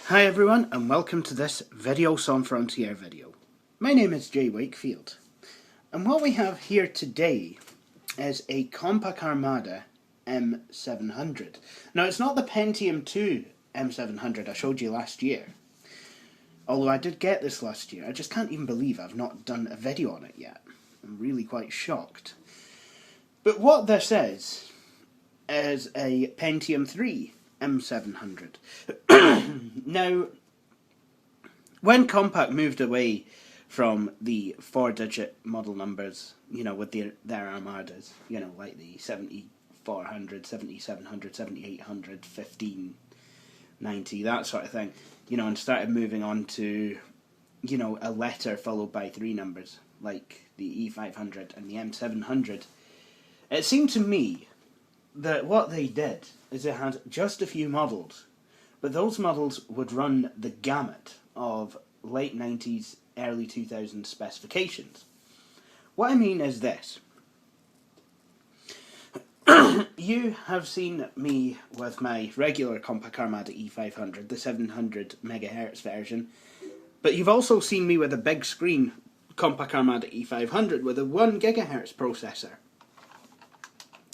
Hi everyone, and welcome to this Video Sans Frontier video. My name is Jay Wakefield, and what we have here today is a Compaq Armada M700. Now, it's not the Pentium II M700 I showed you last year, although I did get this last year. I just can't even believe I've not done a video on it yet. I'm really quite shocked. But what this is a Pentium III M700. Now, when Compaq moved away from the 4-digit model numbers, you know, with their Armadas, you know, like the 7400, 7700, 7800, 1590, that sort of thing, you know, and started moving on to, you know, a letter followed by 3 numbers, like the E500 and the M700, it seemed to me that what they did is they had just a few models, but those models would run the gamut of late 90s, early 2000s specifications. What I mean is this. You have seen me with my regular Compaq Armada E500, the 700 MHz version, but you've also seen me with a big screen Compaq Armada E500 with a 1 GHz processor.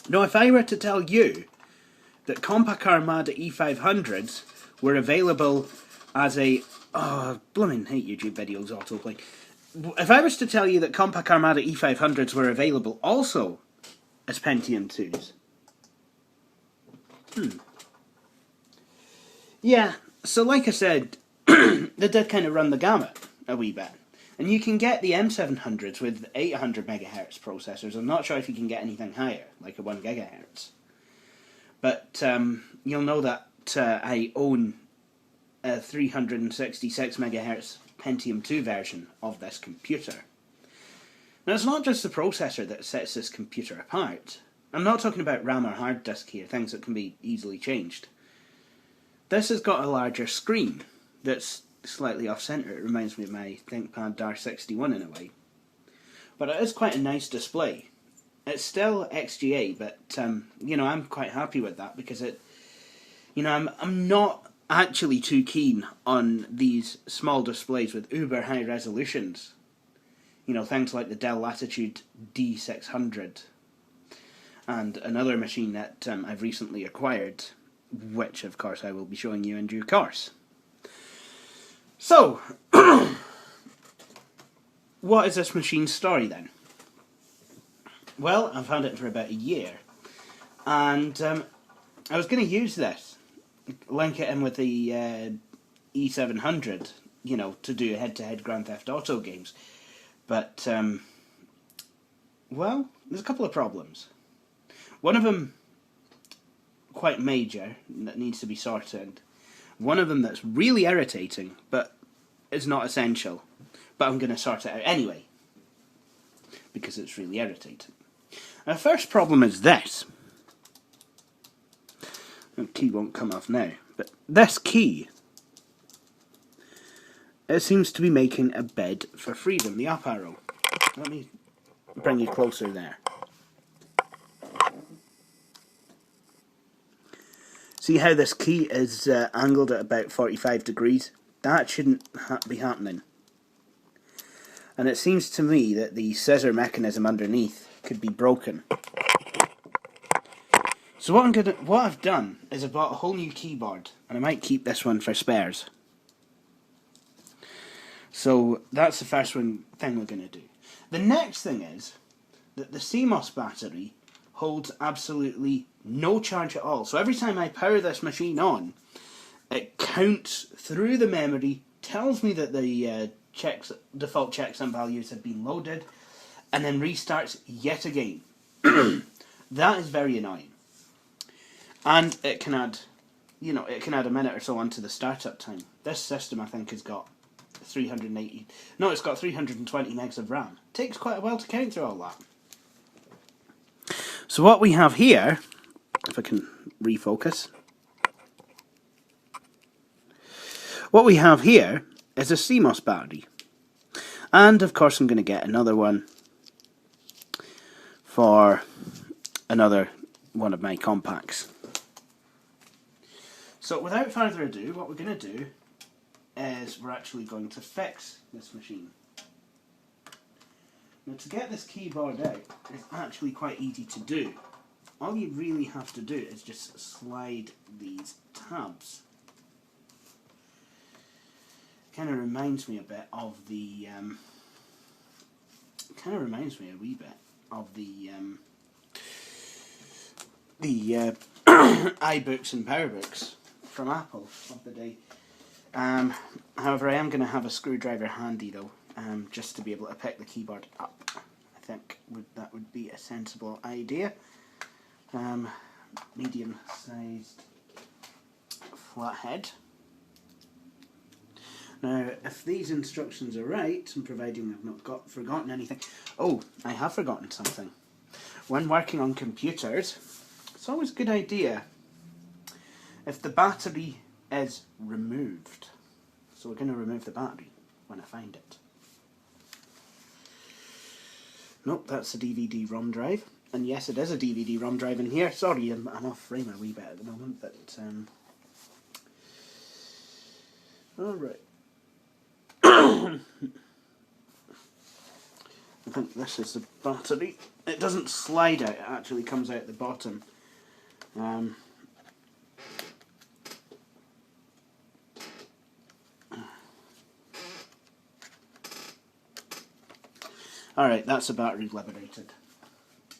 Now, if I were to tell you that Compaq Armada E500s were available as a... Oh, blooming hate YouTube videos autoplay. If I was to tell you that Compaq Armada E500s were available also as Pentium IIs... Yeah, so like I said, they did kind of run the gamut a wee bit. And you can get the M700s with 800 MHz processors. I'm not sure if you can get anything higher, like a 1 GHz. But you'll know that I own a 366 MHz Pentium II version of this computer. Now, it's not just the processor that sets this computer apart. I'm not talking about RAM or hard disk here, things that can be easily changed. This has got a larger screen that's slightly off-centre. It reminds me of my ThinkPad R61 in a way. But it is quite a nice display. It's still XGA, but you know, I'm quite happy with that because it, you know, I'm not actually too keen on these small displays with uber high resolutions. You know, things like the Dell Latitude D600 and another machine that I've recently acquired, which of course I will be showing you in due course. So, what is this machine's story then? Well, I've had it for about a year, and I was going to use this, link it in with the E700, you know, to do head-to-head Grand Theft Auto games, but, well, there's a couple of problems. One of them quite major, that needs to be sorted. One of them that's really irritating, but is not essential, but I'm going to sort it out anyway, because it's really irritating. Our first problem is this. The key won't come off now, but this key, it seems to be making a bed for freedom, the up arrow. Let me bring you closer there. See how this key is angled at about 45 degrees? That shouldn't be happening. And it seems to me that the scissor mechanism underneath could be broken. So what I've done is I bought a whole new keyboard, and I might keep this one for spares. So that's the first thing we're going to do. The next thing is that the CMOS battery holds absolutely no charge at all. So every time I power this machine on, it counts through the memory, tells me that the default checksum values have been loaded, and then restarts yet again. That is very annoying. And it can add, it can add a minute or so onto the startup time. This system, I think, has got 320 megs of RAM. It takes quite a while to count through all that. So what we have here, if I can refocus, what we have here is a CMOS battery. And of course I'm going to get another one for another one of my Compaqs. So without further ado, what we're going to do is we're actually going to fix this machine. Now, to get this keyboard out is actually quite easy to do. All you really have to do is just slide these tabs. Kind of reminds me a bit of the iBooks and PowerBooks from Apple of the day. However, I am going to have a screwdriver handy though, just to be able to pick the keyboard up. I think that would be a sensible idea. Medium-sized flathead. Now, if these instructions are right, and providing I've not forgotten anything... Oh, I have forgotten something. When working on computers, it's always a good idea if the battery is removed. So we're going to remove the battery when I find it. Nope, that's a DVD-ROM drive. And yes, it is a DVD-ROM drive in here. Sorry, I'm off frame a wee bit at the moment, but... Alright. I think this is the battery. It doesn't slide out, it actually comes out the bottom. Alright, that's the battery liberated.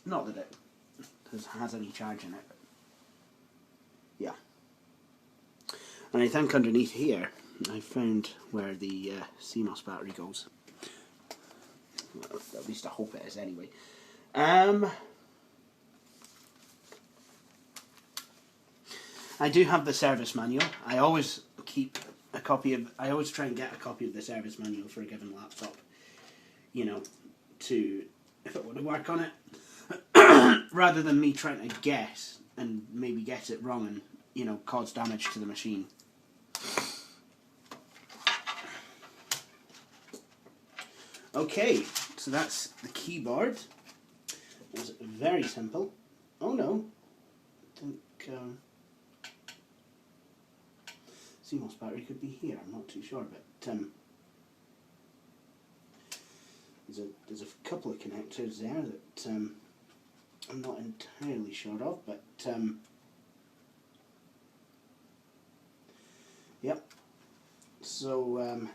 Not that it has any charge in it. Yeah. And I think underneath here, I found where the CMOS battery goes. Well, at least I hope it is anyway. I do have the service manual. I always keep a copy of... I always try and get a copy of the service manual for a given laptop. You know, to... if it want to work on it. Rather than me trying to guess and maybe get it wrong and, you know, cause damage to the machine. Okay, so that's the keyboard. It was very simple. Oh no, I think CMOS battery could be here. I'm not too sure, but there's a couple of connectors there that I'm not entirely sure of, but yep. So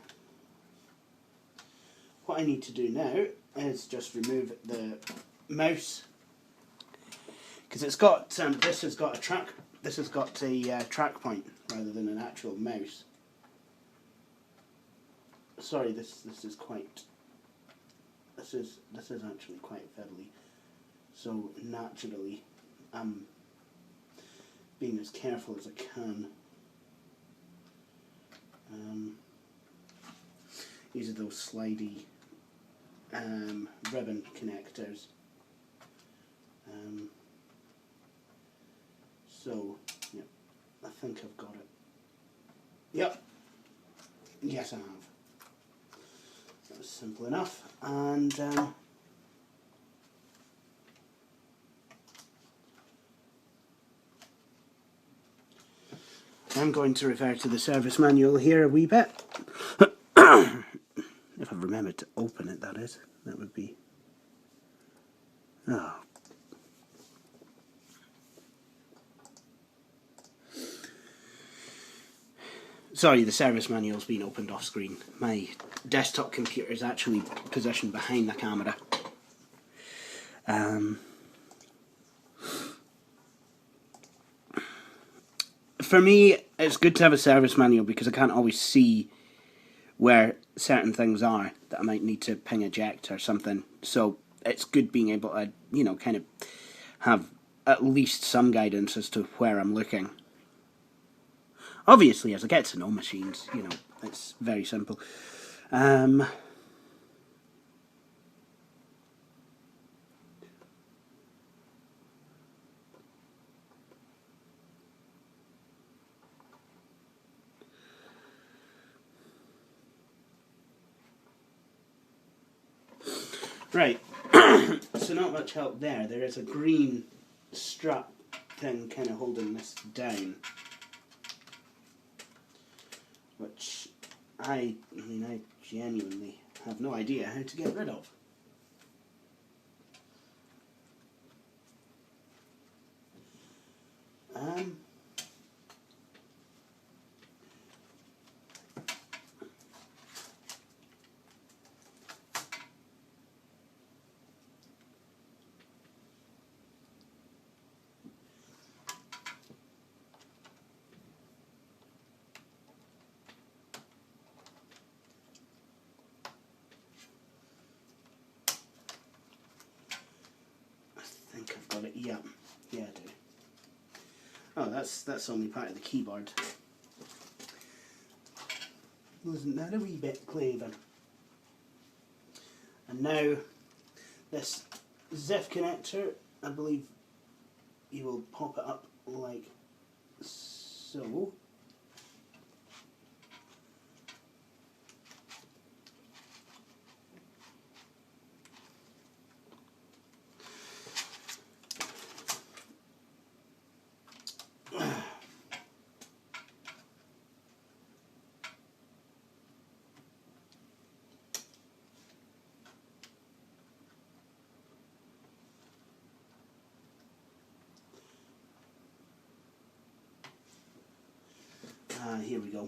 what I need to do now is just remove the mouse, because it's got this has got a track point rather than an actual mouse. Sorry, this is actually quite fiddly. So naturally, I'm being as careful as I can. These are those slidey ribbon connectors. So, yeah, I think I've got it. Yep. Yes, I have. That was simple enough. And I'm going to refer to the service manual here a wee bit. If I've remembered to open it, that is. That would be... Oh. Sorry, the service manual's been opened off screen. My desktop computer is actually positioned behind the camera. For me, it's good to have a service manual because I can't always see where certain things are that I might need to ping eject or something. So it's good being able to, you know, kind of have at least some guidance as to where I'm looking. Obviously, as I get to know machines, you know, it's very simple. Right, so not much help there. There is a green strap thing kind of holding this down, which I genuinely have no idea how to get rid of. I think I've got it. Yeah, I do. Oh, that's only part of the keyboard. Wasn't that a wee bit clever? And now this ZIF connector, I believe you will pop it up like so. Here we go.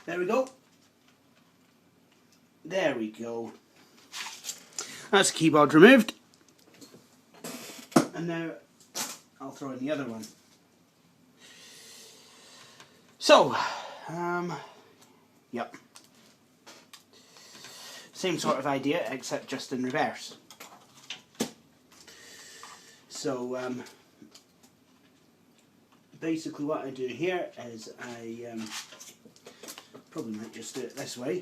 There we go. There we go. That's the keyboard removed. And now I'll throw in the other one. So, yep. Same sort of idea, except just in reverse. So, basically what I do here is I probably might just do it this way.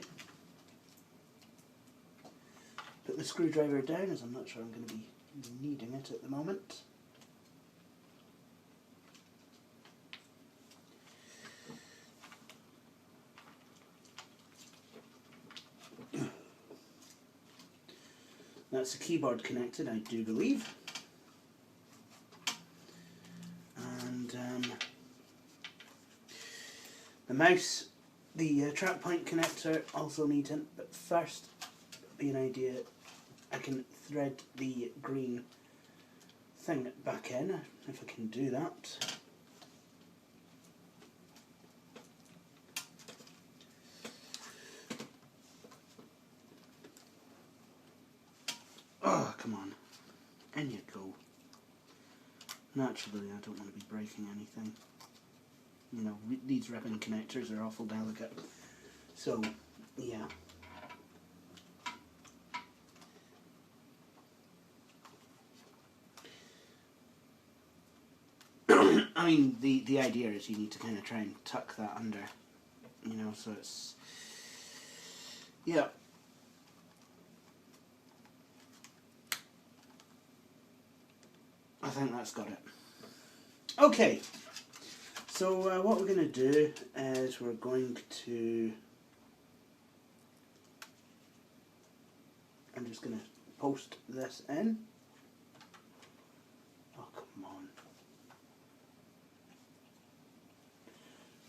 Put the screwdriver down, as I'm not sure I'm going to be needing it at the moment. That's the keyboard connected, I do believe. And the mouse, the track point connector also needs in, but first, be an idea, I can thread the green thing back in, if I can do that. Oh, come on. In you go. Naturally, I don't want to be breaking anything. You know, these ribbon connectors are awful delicate. So, yeah. I mean, the idea is you need to kind of try and tuck that under, you know, so it's, yeah. I think that's got it. Okay, so what we're going to do is we're going to, I'm just going to post this in. Oh, come on.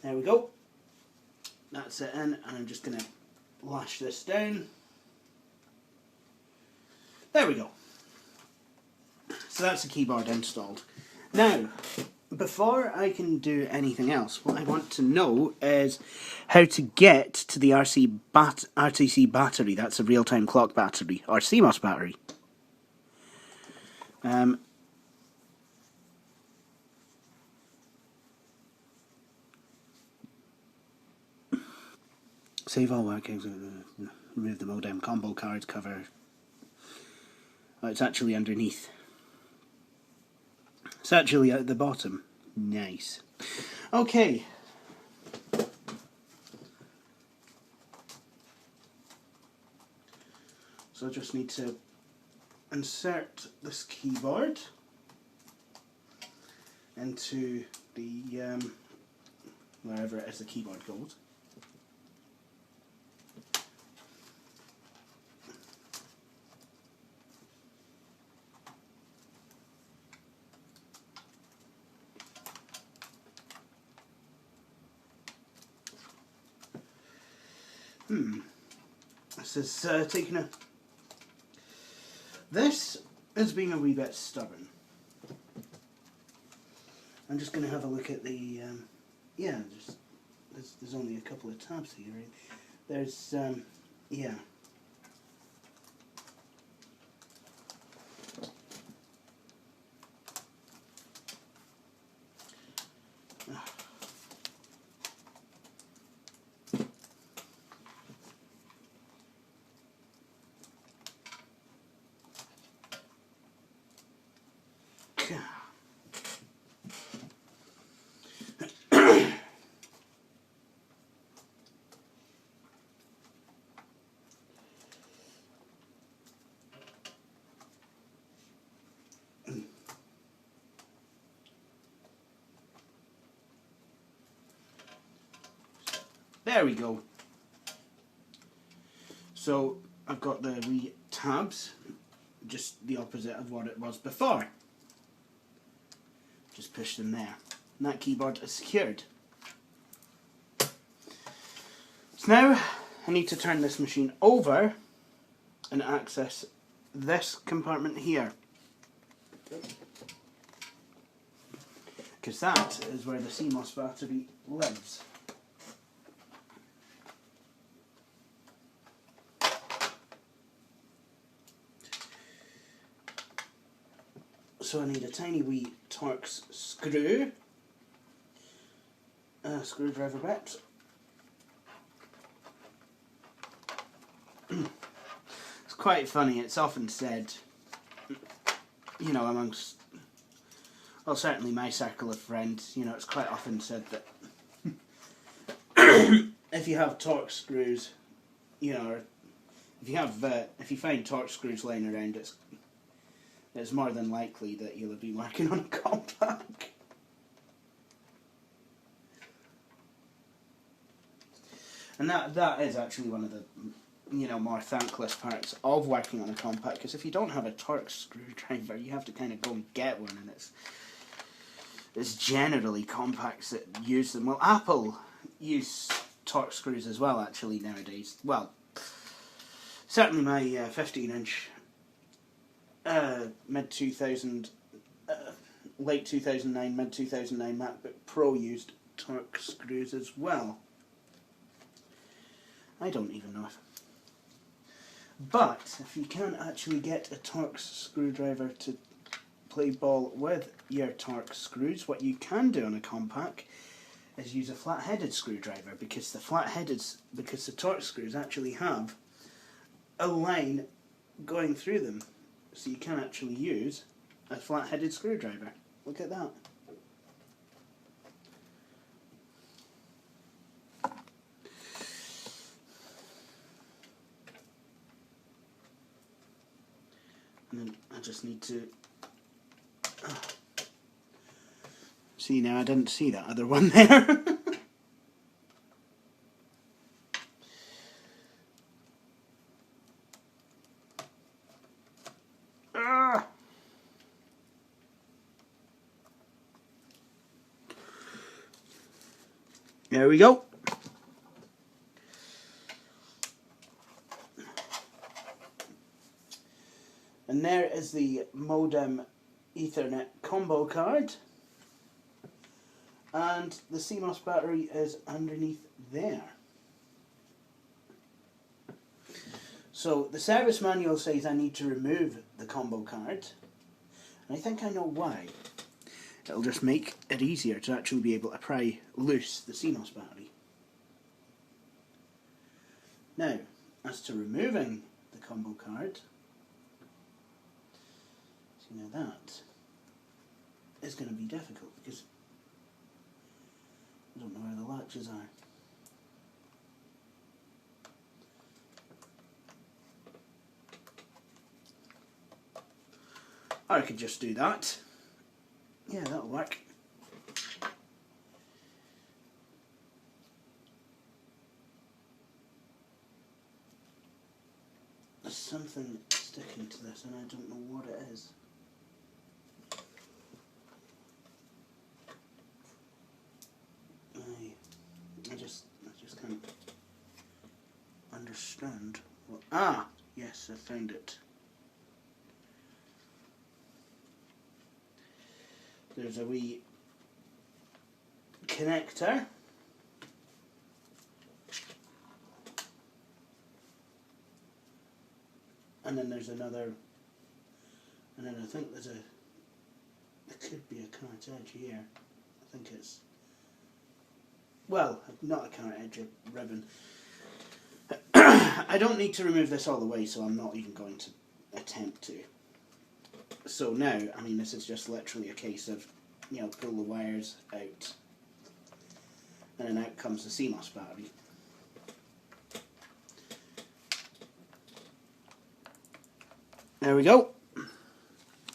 There we go. That's it in, and I'm just going to lash this down. There we go. So that's the keyboard installed. Now, before I can do anything else, what I want to know is how to get to the RTC battery. That's a real-time clock battery, or CMOS battery. Save all workings, remove the modem combo card cover. Oh, it's actually underneath. It's actually at the bottom. Nice. Okay. So I just need to insert this keyboard into the wherever it is the keyboard goes. This is taking a... This is being a wee bit stubborn. I'm just going to have a look at the... yeah, there's only a couple of tabs here. There's... yeah. There we go. So I've got the wee tabs, just the opposite of what it was before. Just push them there. And that keyboard is secured. So now I need to turn this machine over and access this compartment here. Because that is where the CMOS battery lives. So I need a tiny wee Torx screw, screwdriver bit. It's quite funny, it's often said, you know, amongst, well, certainly my circle of friends, you know, it's quite often said that if you have Torx screws, you know, or if you find Torx screws laying around, it's more than likely that you'll have been working on a Compaq. And that is actually one of the, you know, more thankless parts of working on a Compaq, because if you don't have a Torx screwdriver, you have to kind of go and get one, and it's generally Compaqs that use them. Well, Apple use Torx screws as well, actually, nowadays. Well, certainly my 15-inch mid-2000, late 2009, mid-2009 MacBook Pro used Torx screws as well. I don't even know if... But, if you can't actually get a Torx screwdriver to play ball with your Torx screws, what you can do on a Compaq is use a flat-headed screwdriver, because the Torx screws actually have a line going through them. So you can actually use a flat-headed screwdriver. Look at that. And then I just need to... See, now I didn't see that other one there. There we go. And there is the modem Ethernet combo card, and the CMOS battery is underneath there. So the service manual says I need to remove the combo card, and I think I know why. It'll just make it easier to actually be able to pry loose the CMOS battery. Now, as to removing the combo card, see, now that is going to be difficult because I don't know where the latches are. Or I could just do that. Yeah, that'll work. There's something sticking to this and I don't know what it is. I just can't understand what... Ah! Yes, I found it. There's a wee connector. And then there's another, and then I think there could be a cart edge here. I think it's, well, not a cart edge, a ribbon. I don't need to remove this all the way, so I'm not even going to attempt to. So now, I mean, this is just literally a case of, you know, pull the wires out, and then out comes the CMOS battery. There we go.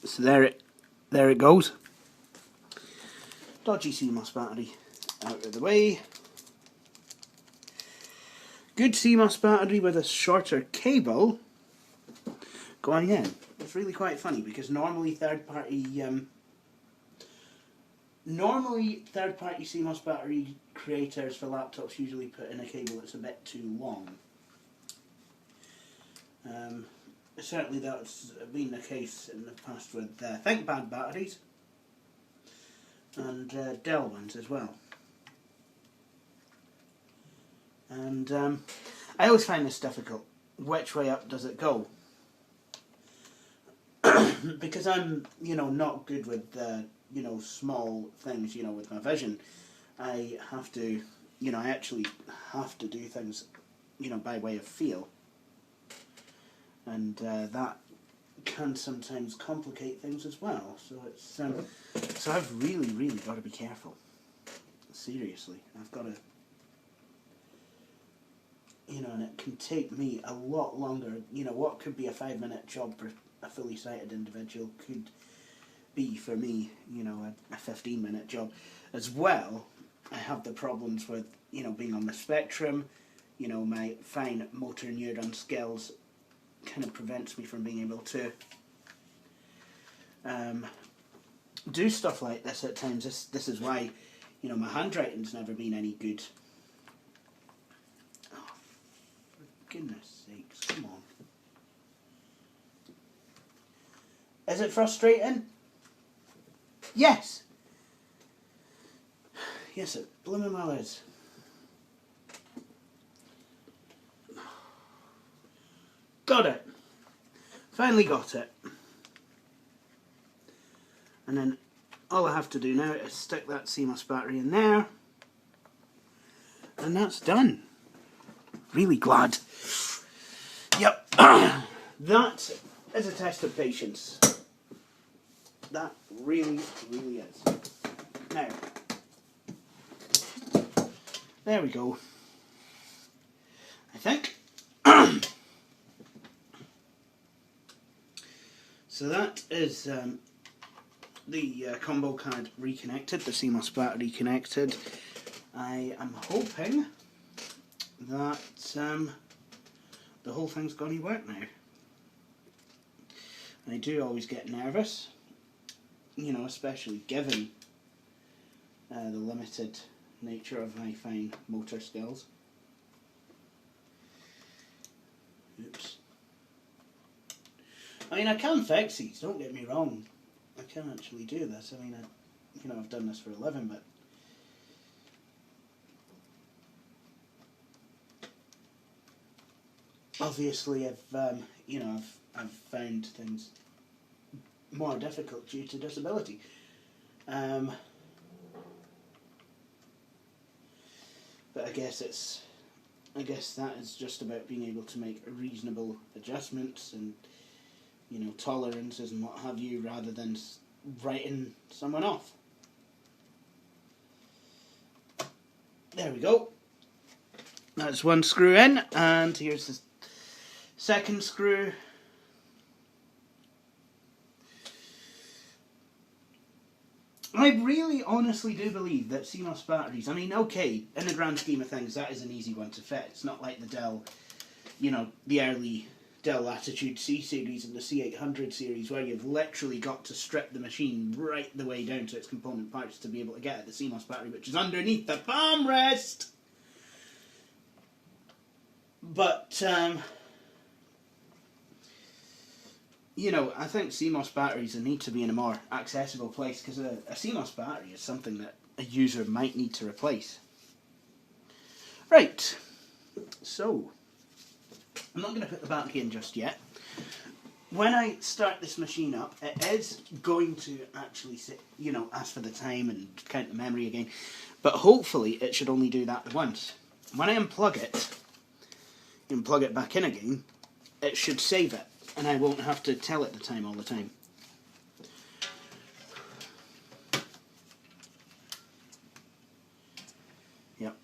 So there it goes. Dodgy CMOS battery out of the way. Good CMOS battery with a shorter cable going in. It's really quite funny because normally third-party CMOS battery creators for laptops usually put in a cable that's a bit too long. Certainly that's been the case in the past with ThinkPad batteries and Dell ones as well. And I always find this difficult. Which way up does it go? Because I'm, you know, not good with, you know, small things, you know, with my vision. I have to, you know, I actually have to do things, you know, by way of feel. And that can sometimes complicate things as well. So it's so I've really got to be careful. Seriously, I've got to, you know, and it can take me a lot longer. You know, what could be a 5-minute job for a fully sighted individual could be for me, you know, a 15-minute job. As well, I have the problems with, you know, being on the spectrum. You know, my fine motor neuron skills kind of prevents me from being able to do stuff like this at times. This is why, you know, my handwriting's never been any good. Oh, for goodness sakes, come on. Is it frustrating? Yes! Yes, it blooming well is. Got it! Finally got it. And then all I have to do now is stick that CMOS battery in there. And that's done. Really glad. Yep. That is a test of patience. That really is. Now, there we go. I think. So that is the combo card reconnected, the CMOS battery connected. I am hoping that the whole thing's going to work now. I do always get nervous, you know, especially given the limited nature of my fine motor skills. Oops. I mean, I can fix these, don't get me wrong. I can actually do this. I mean, I've done this for a living, but obviously I've found things more difficult due to disability. But I guess that is just about being able to make reasonable adjustments and, tolerances and what have you, rather than writing someone off. There we go. That's one screw in, and here's the second screw. I really honestly do believe that CMOS batteries, I mean, okay, in the grand scheme of things, that is an easy one to fit. It's not like the Dell, the early Dell Latitude C series and the C800 series, where you've literally got to strip the machine right the way down to its component parts to be able to get at the CMOS battery, which is underneath the palm rest. But, I think CMOS batteries need to be in a more accessible place, because a CMOS battery is something that a user might need to replace. Right, so I'm not going to put the battery in just yet. When I start this machine up, it is going to actually ask for the time and count the memory again, but hopefully it should only do that once. When I unplug it and plug it back in again, it should save it, and I won't have to tell it the time all the time. Yep.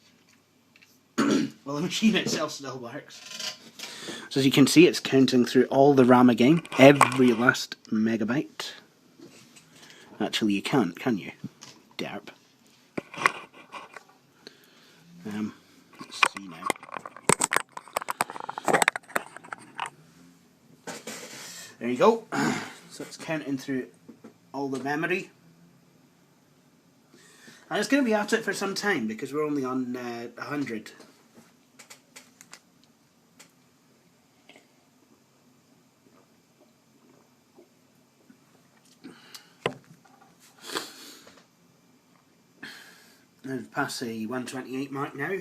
Well, the machine itself still works. So as you can see, it's counting through all the RAM again, every last megabyte. Actually, you can't, can you? Derp. Let's see now. There you go. So it's counting through all the memory. And it's going to be at it for some time, because we're only on 100. I've passed the 128 mark now.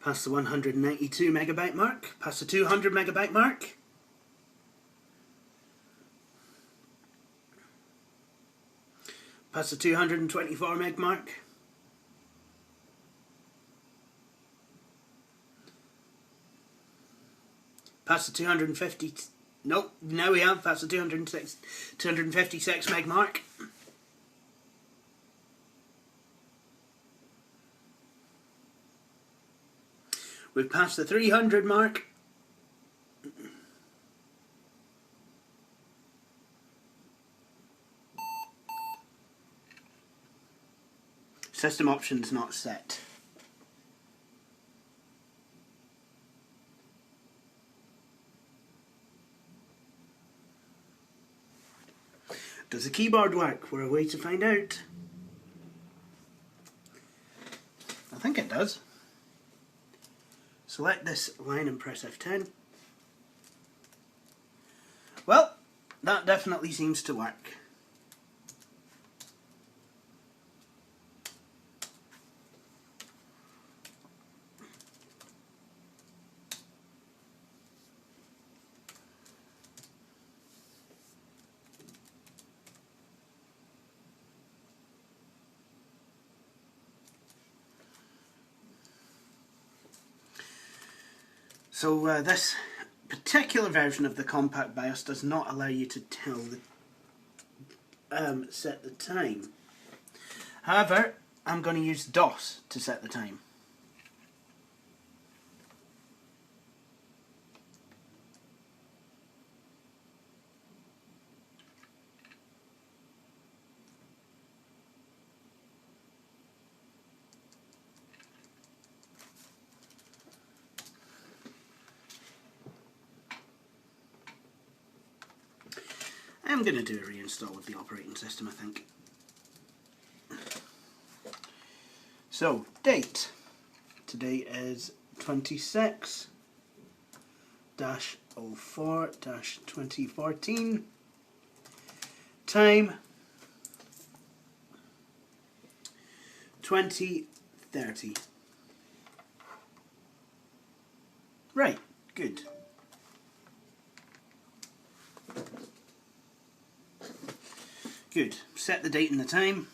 Past the 192 megabyte mark, past the 200 megabyte mark. Past the 224 meg mark. Past the 250, nope, now we have past the 256 meg mark. We've passed the 300 mark. System options not set. Does the keyboard work? We're away to find out. I think it does. Select this line and press F10. Well, that definitely seems to work. So this particular version of the Compaq BIOS does not allow you to tell set the time. However, I'm going to use DOS to set the time. I'm going to do a reinstall of the operating system, I think. So, date. Today is 26-04-2014. Time 20:30. Right, good. Good. Set the date and the time.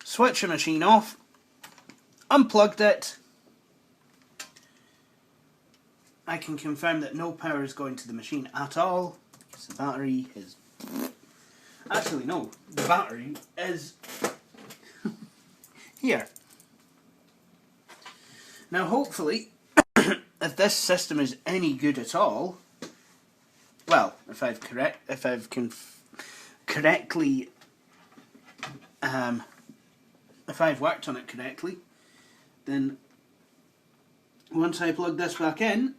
Switch the machine off. Unplugged it. I can confirm that no power is going to the machine at all. So the battery is... Actually, no. The battery is here. Now, hopefully, if this system is any good at all, well, if I've worked on it correctly, then once I plug this back in,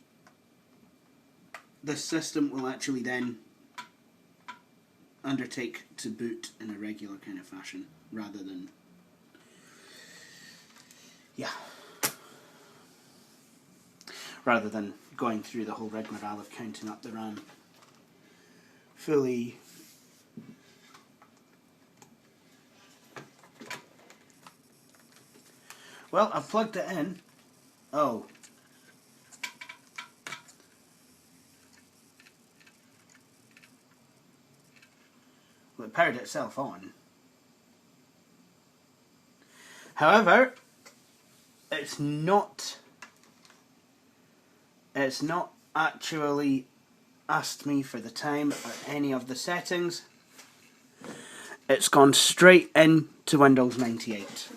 this system will actually then undertake to boot in a regular kind of fashion, rather than, rather than going through the whole rigmarole of counting up the RAM fully. Well, I've plugged it in. Oh. Well, it powered itself on. However, it's not actually asked me for the time or any of the settings. It's gone straight into Windows 98.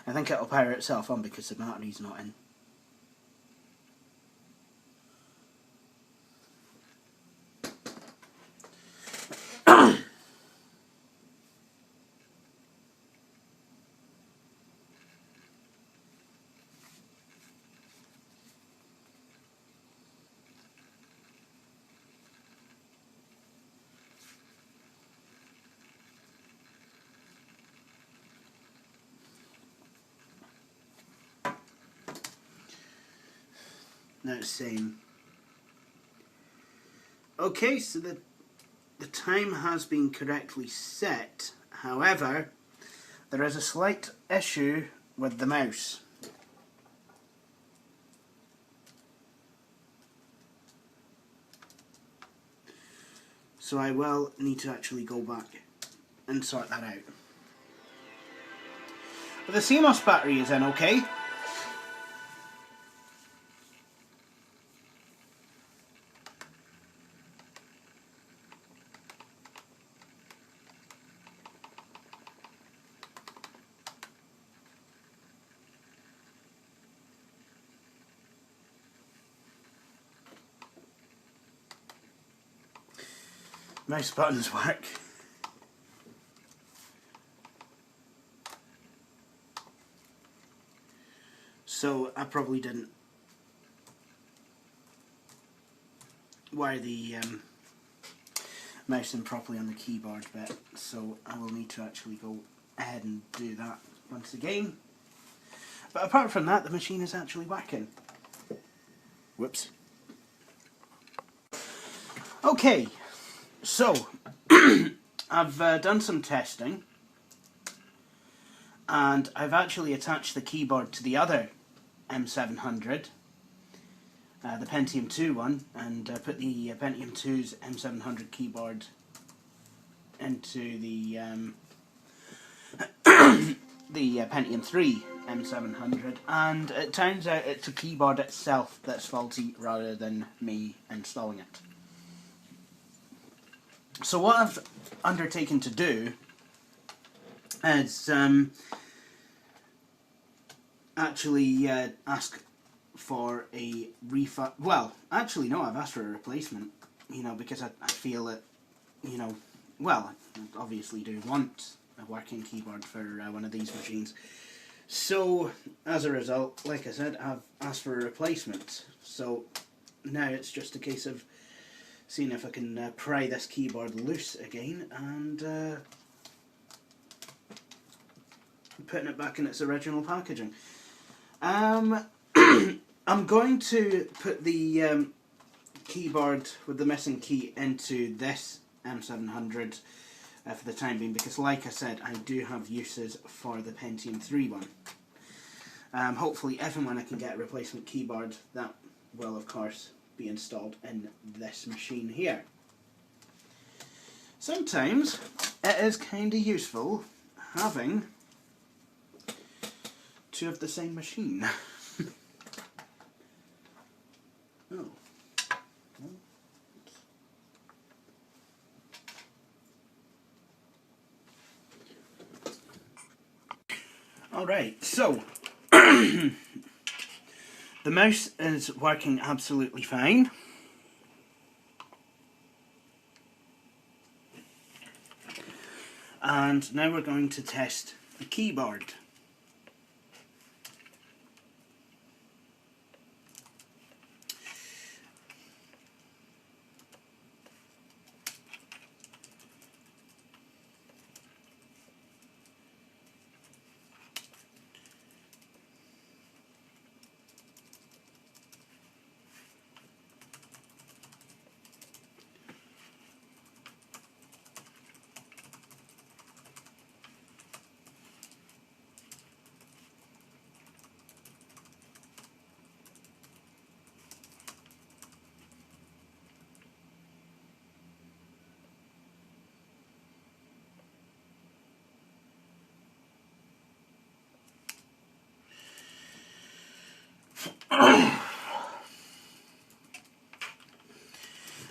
I think it'll power itself on because the battery's not in. Now it's saying, okay, so the time has been correctly set. However, there is a slight issue with the mouse. So I will need to actually go back and sort that out. But the CMOS battery is in okay. Mouse buttons work. So I probably didn't wire the mouse in properly on the keyboard bit, so I will need to actually go ahead and do that once again. But apart from that, the machine is actually working. Whoops. Okay. So, I've done some testing, and I've actually attached the keyboard to the other M700, the Pentium II one, and put the Pentium II's M700 keyboard into the the Pentium III M700, and it turns out it's the keyboard itself that's faulty rather than me installing it. So what I've undertaken to do is actually ask for a refund. Well, actually no, I've asked for a replacement, you know, because I feel that, you know, well, I obviously do want a working keyboard for one of these machines. So, as a result, like I said, I've asked for a replacement. So, now it's just a case of seeing if I can pry this keyboard loose again and putting it back in its original packaging. I'm going to put the keyboard with the missing key into this M700 for the time being, because like I said, I do have uses for the Pentium III one. Hopefully if and when I can get a replacement keyboard, that will of course be installed in this machine here. Sometimes it is kind of useful having two of the same machine. Oh. Alright, so the mouse is working absolutely fine. And now we're going to test the keyboard.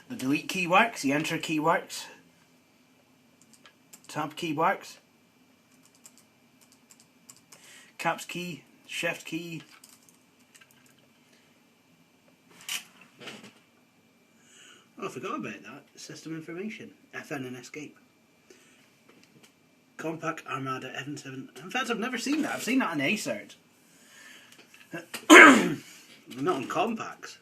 The delete key works, the enter key works, tab key works, caps key, shift key. Oh, I forgot about that. System information, FN and escape. Compaq Armada M700. In fact, I've never seen that. I've seen that on ACERT. Not on Compaqs.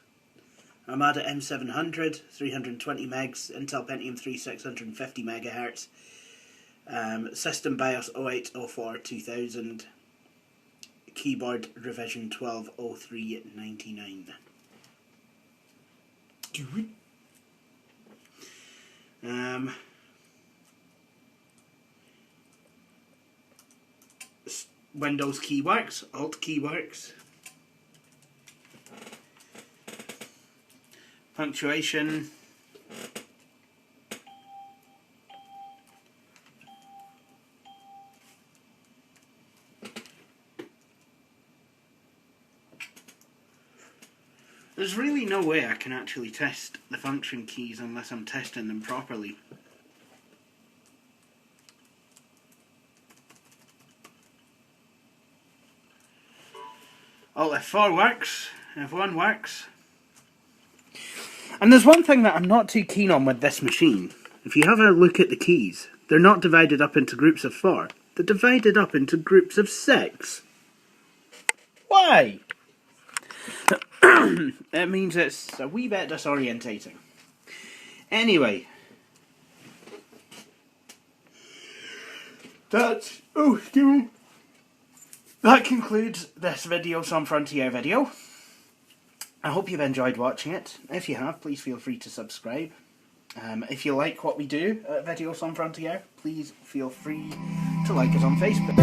Armada M700, 320 megs, Intel Pentium III, 650 megahertz. System BIOS 0804-2000. Keyboard revision 120399. Windows key works, Alt key works. Punctuation. There's really no way I can actually test the function keys unless I'm testing them properly. Alt F4 works, F1 works. And there's one thing that I'm not too keen on with this machine. If you have a look at the keys, they're not divided up into groups of 4. They're divided up into groups of 6. Why? It means it's a wee bit disorientating. Anyway. That concludes this Video Some Frontier video. I hope you've enjoyed watching it. If you have, please feel free to subscribe. If you like what we do at Video Some Frontier, please feel free to like us on Facebook.